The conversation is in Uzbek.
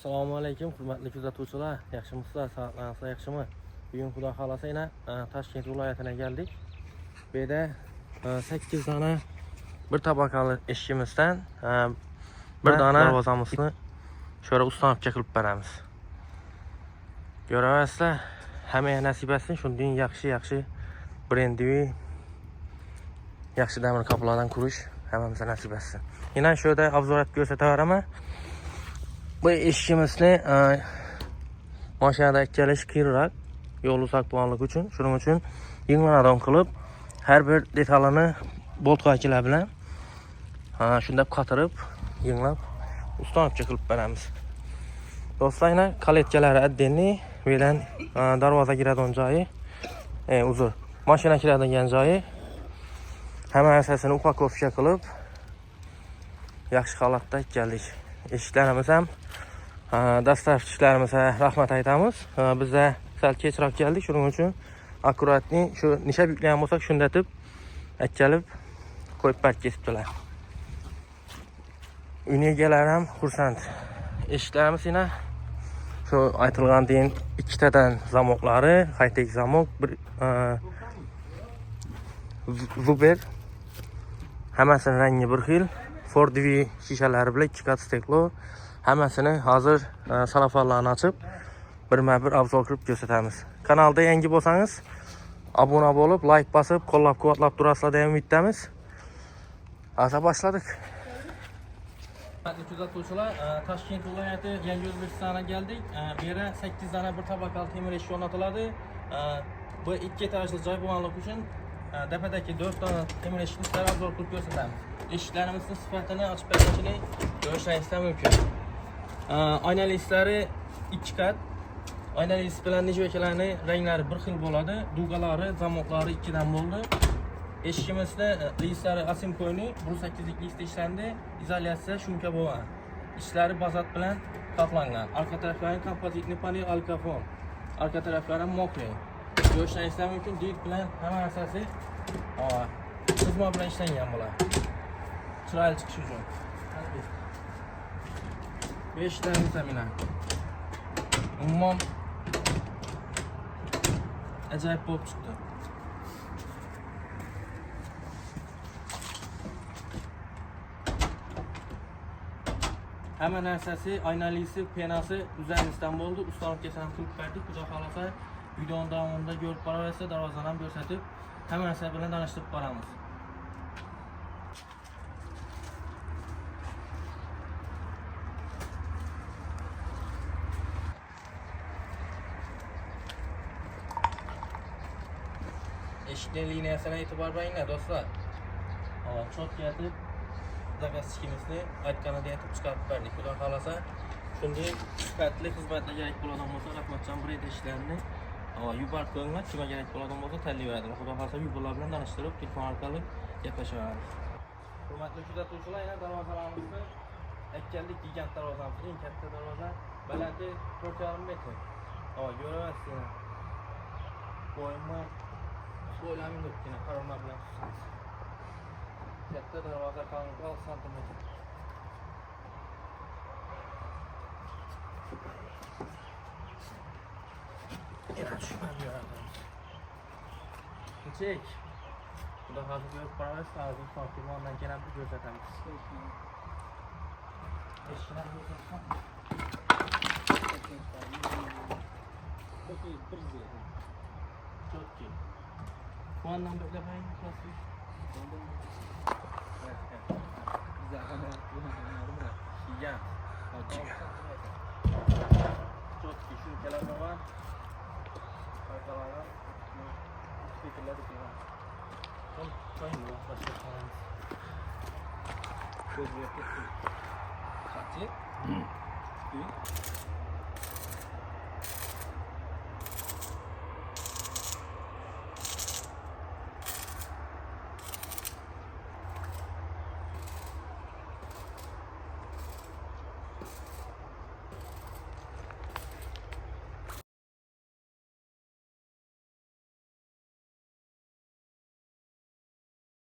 Assalomu alaykum, hurmatli kuzatuvchilar. Yaxshimisizlar? Sog'ligingiz yaxshimi? Bugun Xudo xolasa yana Toshkent viloyatiga keldik. Bu yerda 8 dona bir tabaqali eshigimizdan bir dona darvozamizni shora ustanobcha qilib beramiz. Ko'rasizlar, hammaga nasib etsin, shundan yaxshi brendivi yaxshi damir kaplardan qurish hammamizga nasib etsin. Yana shu yerda obzorat ko'rsataveraman. Bu eshigimizni mashinada ikkalish qiyinroq, yo'l saqlanganlik uchun, shuning uchun yenglardan qilib, har bir detalini boltqachilar bilan shunday qatirib, yenglab ustanobcha qilib beramiz. Do'stlar, kaletkalari addenli, bu yerdan darvoza kiradigan joyi, uzr, mashina kiradigan joyi hamma narsasini upakovka qilib, yaxshi holatda keldik. Eshiklarimiz ham dastlabkilarimizga rahmat aytamiz. Bizda sal kechroq keldik, shuning uchun akkuratni shu nishab yuklagan bo'lsak, shundatib akkalib qo'yib ketibdilar. Uyni egalari ham xursand. Eshiklarimiz yana shu aytilgandan ikkitadan zamoqlari, high-tech zamok, bir Zuber, hammasini rangi bir xil, Ford V shishalari bilan 2 kat steklo, hammasini hozir salafonlarni ochib, birma-bir obzor qilib ko'rsatamiz. Kanalda yangi bo'lsangiz, obuna bo'lib, like bosib, qo'llab-quvvatlab turasizlar degan umiddamiz. Hozir boshladik. Hurmatli kuzatuvchilar, Toshkent viloyati Yangi O'zbekistonga keldik. Bu yerda 8 dona bir tabaqali temir eshik o'rnatiladi. Bu 2 etajli joy bo'lganligi uchun tepadagi 4 dona temir eshikni obzor qilib ko'rsatamiz. Eshiklarimizni sifatini ochib berishni ko'rishingiz mumkin. Oynali ishlari 2 kat. Oynali is bilan nijvekalarning ranglari bir xil bo'ladi. Dugalari, zamoqlari 2 dan bo'ldi. Eshigimizda lislari Asimco'ning 1.8lik list ishlandi. Izolyatsiya shumka bo'lgan. Ishlari bazat bilan qoplangan. Orqa taraflari kompozitni panel alkafon. Orqa taraflari mokre. Ko'rishingiz mumkin, dik bilan hamma narsasi xizmat bilan ishlangan bo'ladi. Chiroyli chiqish uchun. 5 dan mina. Umuman ajoyib bo'lib chiqdi. Hamma narsasi, oynalisi, penasi o'zimizdan bo'ldi. Ustanobcha ham qilib berdik. Xudo xolasa videoning davomida ko'rib boraversa, darvozani ham ko'rsatib, hamma narsa bilan tanishtirib boramiz. Eshikning liniyasini e'tibor beringlar do'stlar. Cho'tka etib, zagastikimizni aytganidek etib chiqarib berdik. Xudo xolasa, shunday sifatli xizmatga kerak bo'ladigan bo'lsa, Rahmatjon brend eshiklarni yuborib qo'yinglar. Kimga kerak bo'ladigan bo'lsa, tanlayveradi. Xudo xolasa yuborlar bilan tanishtirib, telefon orqali gaplashaveramiz. Hurmatli kuzatuvchilar, yana darvozalarimizni aytgandik, gigant darvozamiz, eng katta darvoza, balandi 4,5 metr. Ko'ryapsizlar. Qo'yma So'ylaminlikni qarorlar bilan tutamiz. Katta darvoza qalinligi 6 sm. Yana tushmab yo'ramiz. Chek. Xudo xolasa ko'rib qo'ramiz, hozir so'kimondan kelib ko'rsatamiz. Eshiklar ko'rsatsam. Chotki. Kuandan beklemeyin klasik. Gigant. Chotki shumkalar var. Arkalara speakerlar koyuyor. Koyun bu başlayalım. Gözü yapıyor. Kaçı?